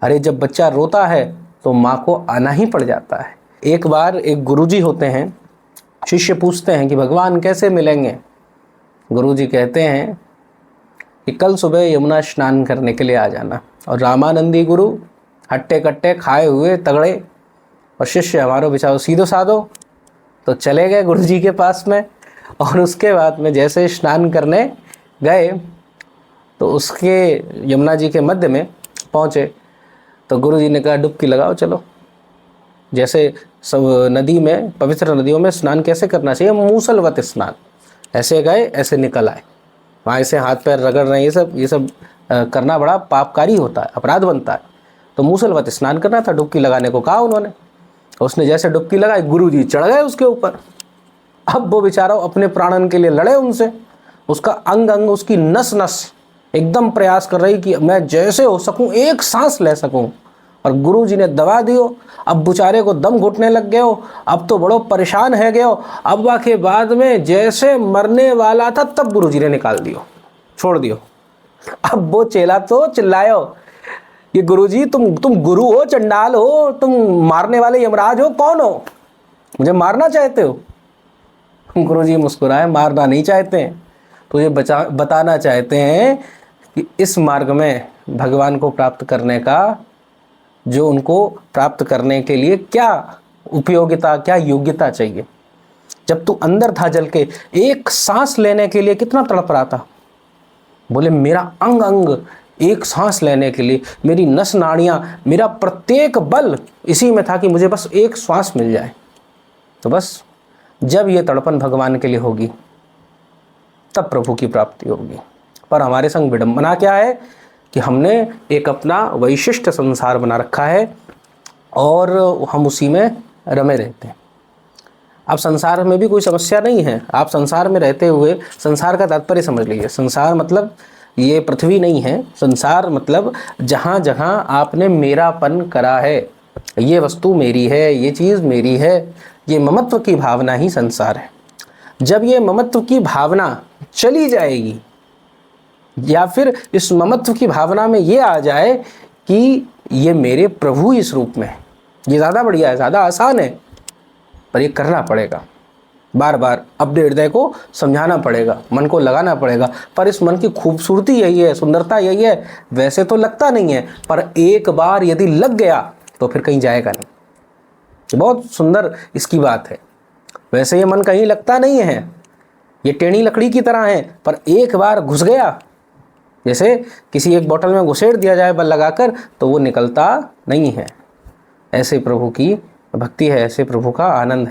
अरे जब बच्चा रोता है तो माँ को आना ही पड़ जाता है। एक बार एक गुरुजी होते हैं, शिष्य पूछते हैं कि भगवान कैसे मिलेंगे। गुरुजी कहते हैं कि कल सुबह यमुना स्नान करने के लिए आ जाना। और रामानंदी गुरु हट्टे कट्टे खाए हुए तगड़े और शिष्य हमारो बेचारो सीधो साधो तो चले गए गुरुजी के पास में। और उसके बाद में जैसे स्नान करने गए तो उसके यमुना जी के मध्य में पहुँचे तो गुरुजी ने कहा डुबकी लगाओ चलो। जैसे सब नदी में, पवित्र नदियों में स्नान कैसे करना चाहिए, मूसलवत स्नान, ऐसे गए ऐसे निकल आए। वहाँ ऐसे हाथ पैर रगड़ रहे हैं, ये सब करना बड़ा पापकारी होता है, अपराध बनता है। तो मूसलवत स्नान करना था, डुबकी लगाने को कहा उन्होंने। उसने जैसे डुबकी लगाई गुरुजी चढ़ गए उसके ऊपर। अब वो बेचारा अपने प्राणन के लिए लड़े उनसे। उसका अंग अंग, उसकी नस नस एकदम प्रयास कर रही कि मैं जैसे हो सकूं एक सांस ले सकूं। और गुरुजी ने दबा दियो। अब बेचारे को दम घुटने लग गए हो, अब तो बड़ो परेशान है गए हो। अब के बाद में जैसे मरने वाला था तब गुरुजी ने निकाल दियो, छोड़ दियो। अब वो चेला तो चिल्लायो कि गुरुजी तुम गुरु हो, चंडाल हो, तुम मारने वाले यमराज हो, कौन हो, मुझे मारना चाहते हो? गुरुजी मुस्कुराए, मारना नहीं चाहते हैं, तो ये बताना चाहते हैं कि इस मार्ग में भगवान को प्राप्त करने का, जो उनको प्राप्त करने के लिए क्या उपयोगिता, क्या योग्यता चाहिए। जब तू अंदर था जल के, एक सांस लेने के लिए कितना तड़प रहा था। बोले मेरा अंग अंग एक सांस लेने के लिए, मेरी नस नाड़ियां, मेरा प्रत्येक बल इसी में था कि मुझे बस एक श्वास मिल जाए। तो बस जब ये तड़पन भगवान के लिए होगी तब प्रभु की प्राप्ति होगी। पर हमारे संग विडंबना क्या है कि हमने एक अपना वैशिष्ट संसार बना रखा है और हम उसी में रमे रहते हैं। अब संसार में भी कोई समस्या नहीं है। आप संसार में रहते हुए, संसार का तात्पर्य समझ लीजिए। संसार मतलब ये पृथ्वी नहीं है। संसार मतलब जहाँ जहाँ आपने मेरापन करा है, ये वस्तु मेरी है, ये चीज़ मेरी है, ये ममत्व की भावना ही संसार है। जब ये ममत्व की भावना चली जाएगी या फिर इस ममत्व की भावना में ये आ जाए कि ये मेरे प्रभु इस रूप में, ये ज़्यादा बढ़िया है, ज़्यादा आसान है, पर ये करना पड़ेगा। बार बार अपने हृदय को समझाना पड़ेगा, मन को लगाना पड़ेगा। पर इस मन की खूबसूरती यही है, सुंदरता यही है। वैसे तो लगता नहीं है, पर एक बार यदि लग गया तो फिर कहीं जाएगा नहीं। बहुत सुंदर इसकी बात है। वैसे ये मन कहीं लगता नहीं है, ये टेढ़ी लकड़ी की तरह है, पर एक बार घुस गया, जैसे किसी एक बोतल में घुसेड़ दिया जाए बल लगाकर, तो वो निकलता नहीं है। ऐसे प्रभु की भक्ति है, ऐसे प्रभु का आनंद है।